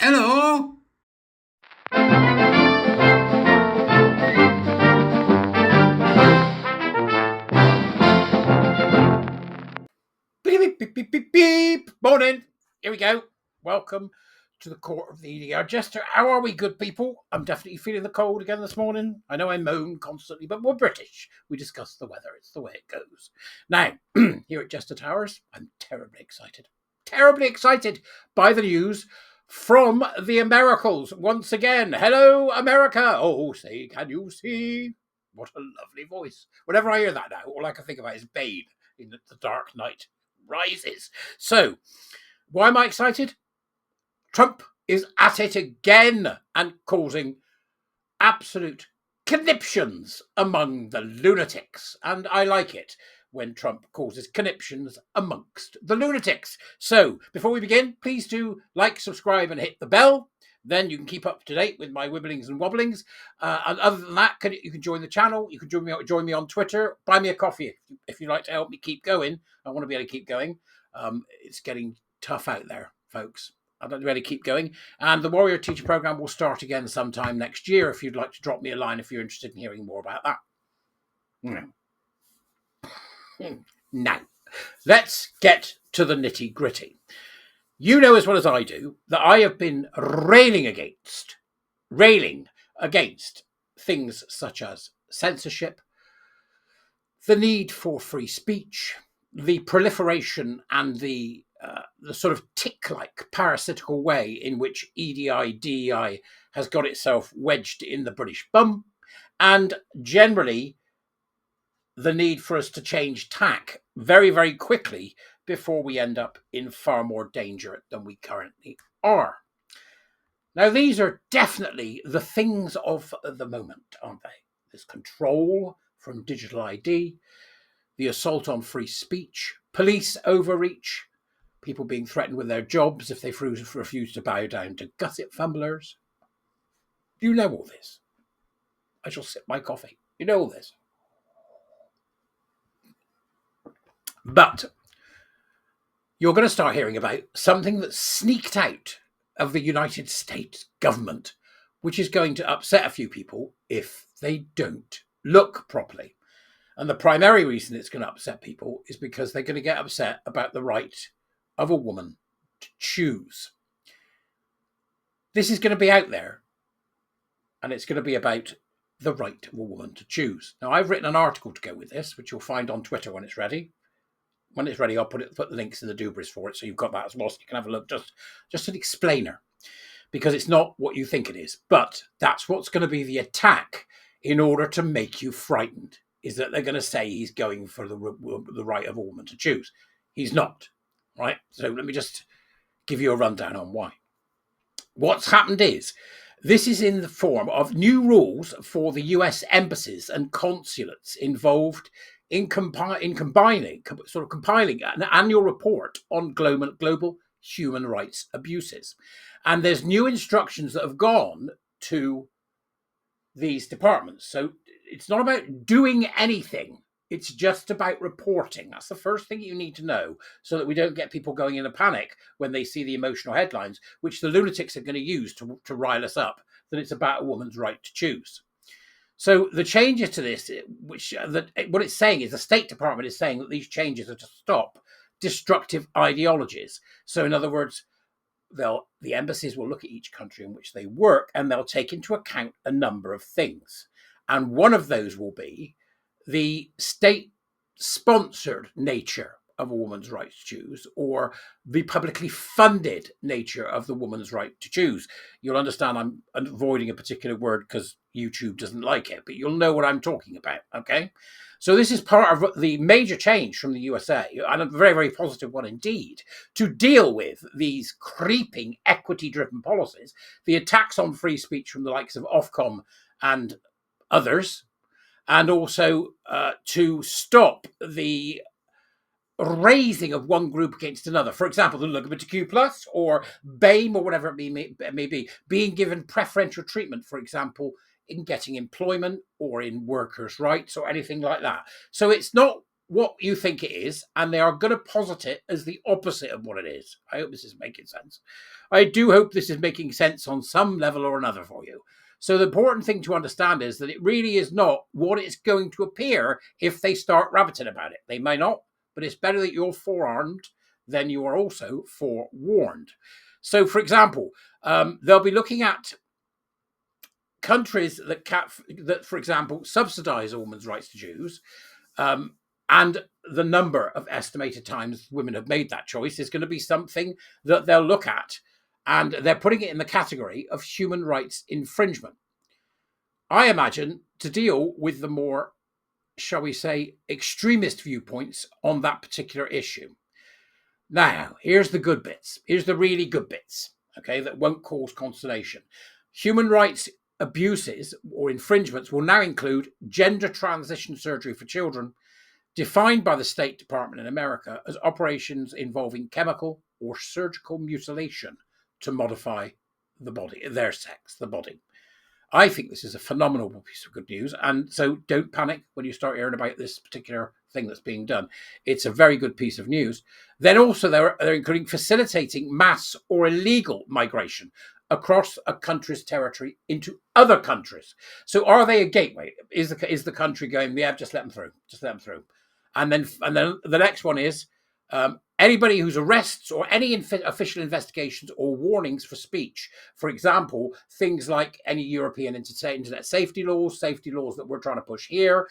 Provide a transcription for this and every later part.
Hello. Beep, beep, beep, beep, beep, beep. Morning. Here we go. Welcome to the court of the Edijester. How are we, good people? I'm definitely feeling the cold again this morning. I know I moan constantly, but we're British. We discuss the weather. It's the way it goes. Now, here at Jester Towers, I'm terribly excited. Terribly excited by the news from the Americals once again. Hello, America. Oh, say, can you see? What a lovely voice. Whenever I hear that now, all I can think about is Bane in the Dark Knight Rises. So, why am I excited? Trump is at it again and causing absolute conniptions among the lunatics. And I like it when Trump causes conniptions amongst the lunatics. So, before we begin, please do like, subscribe, and hit the bell. Then you can keep up to date with my wibblings and wobblings. And other than that, you can join the channel. You can join me on Twitter. Buy me a coffee if you'd like to help me keep going. I want to be able to keep going. It's getting tough out there, folks. I don't really keep going. And the Warrior Teacher Program will start again sometime next year if you'd like to drop me a line if you're interested in hearing more about that. Now, let's get to the nitty gritty. You know as well as I do that I have been railing against things such as censorship, the need for free speech, the proliferation and the sort of tick-like parasitical way in which EDI, DEI has got itself wedged in the British bum, and generally the need for us to change tack very, very quickly before we end up in far more danger than we currently are. Now, these are definitely the things of the moment, aren't they? There's control from digital ID, the assault on free speech, police overreach, people being threatened with their jobs if they refuse to bow down to gusset fumblers. You know all this. I shall sip my coffee. You know all this. But you're going to start hearing about something that sneaked out of the United States government, which is going to upset a few people if they don't look properly. And the primary reason it's going to upset people is because they're going to get upset about the right of a woman to choose. This is going to be out there, and it's going to be about the right of a woman to choose. Now, I've written an article to go with this, which you'll find on Twitter when it's ready. When it's ready, I'll put the links in the doobers for it, so you've got that as well, so you can have a look. Just an explainer, because it's not what you think it is, but that's what's going to be the attack in order to make you frightened, is that they're going to say he's going for the right of a woman to choose. He's not, right? So let me just give you a rundown on why. What's happened is, this is in the form of new rules for the US embassies and consulates involved in compiling an annual report on global human rights abuses. And there's new instructions that have gone to these departments. So it's not about doing anything. It's just about reporting. That's the first thing you need to know, so that we don't get people going in a panic when they see the emotional headlines, which the lunatics are going to use to rile us up, that it's about a woman's right to choose. So the changes to this, what it's saying is the State Department is saying that these changes are to stop destructive ideologies. So in other words, the embassies will look at each country in which they work, and they'll take into account a number of things. And one of those will be the state-sponsored nature of a woman's right to choose, or the publicly funded nature of the woman's right to choose. You'll understand I'm avoiding a particular word because YouTube doesn't like it, but you'll know what I'm talking about, okay? So this is part of the major change from the USA, and a very, very positive one indeed, to deal with these creeping equity-driven policies, the attacks on free speech from the likes of Ofcom and others, and also to stop the raising of one group against another. For example, the LGBTQ+, or BAME, or whatever it may be, being given preferential treatment, for example, in getting employment or in workers' rights or anything like that. So it's not what you think it is, and they are going to posit it as the opposite of what it is. I hope this is making sense. I do hope this is making sense on some level or another for you. So the important thing to understand is that it really is not what it's going to appear if they start rabbiting about it. They may not, but it's better that you're forearmed than you are also forewarned. So, for example, they'll be looking at countries that, for example, subsidize a woman's rights to choose, and the number of estimated times women have made that choice is going to be something that they'll look at, and they're putting it in the category of human rights infringement. I imagine to deal with the more, shall we say, extremist viewpoints on that particular issue. Now, here's the good bits. Here's the really good bits, okay, that won't cause consternation. Human rights abuses or infringements will now include gender transition surgery for children, defined by the State Department in America as operations involving chemical or surgical mutilation to modify the body, their sex, the body. I think this is a phenomenal piece of good news. And so don't panic when you start hearing about this particular thing that's being done. It's a very good piece of news. Then also they're including facilitating mass or illegal migration across a country's territory into other countries. So are they a gateway? Is the country going, yeah, just let them through, just let them through. And then the next one is anybody whose arrests or any official investigations or warnings for speech. For example, things like any European internet safety laws that we're trying to push here,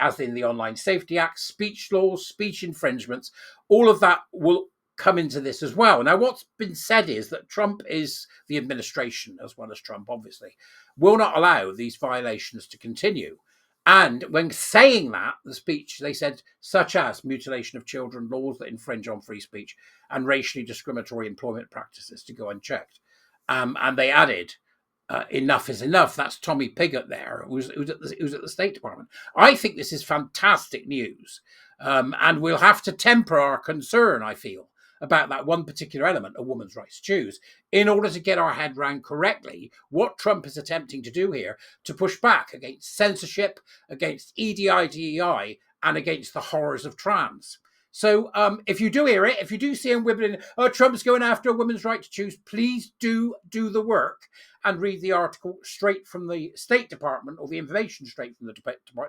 as in the Online Safety Act, speech laws, speech infringements, all of that will come into this as well. Now, what's been said is that Trump is the administration, as well as Trump, obviously, will not allow these violations to continue. And when saying that, the speech, they said, such as mutilation of children, laws that infringe on free speech, and racially discriminatory employment practices to go unchecked. And they added, enough is enough. That's Tommy Pigott there, who's at the State Department. I think this is fantastic news. And we'll have to temper our concern, I feel, about that one particular element, a woman's right to choose, in order to get our head round correctly what Trump is attempting to do here to push back against censorship, against EDI, and against the horrors of trans. So if you do hear it, if you do see him wibbling, oh, Trump's going after a woman's right to choose, please do the work and read the article straight from the State Department, or the information straight from the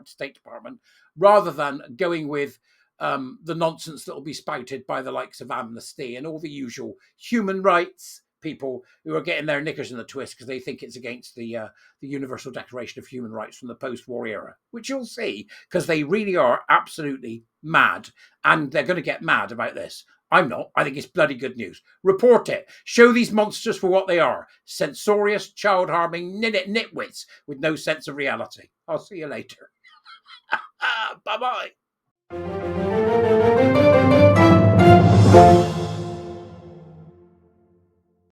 State Department, rather than going with the nonsense that will be spouted by the likes of Amnesty and all the usual human rights people who are getting their knickers in the twist because they think it's against the Universal Declaration of Human Rights from the post-war era, which you'll see, because they really are absolutely mad, and they're going to get mad about this. I'm not. I think it's bloody good news. Report it. Show these monsters for what they are. Censorious, child-harming nitwits with no sense of reality. I'll see you later. Bye-bye.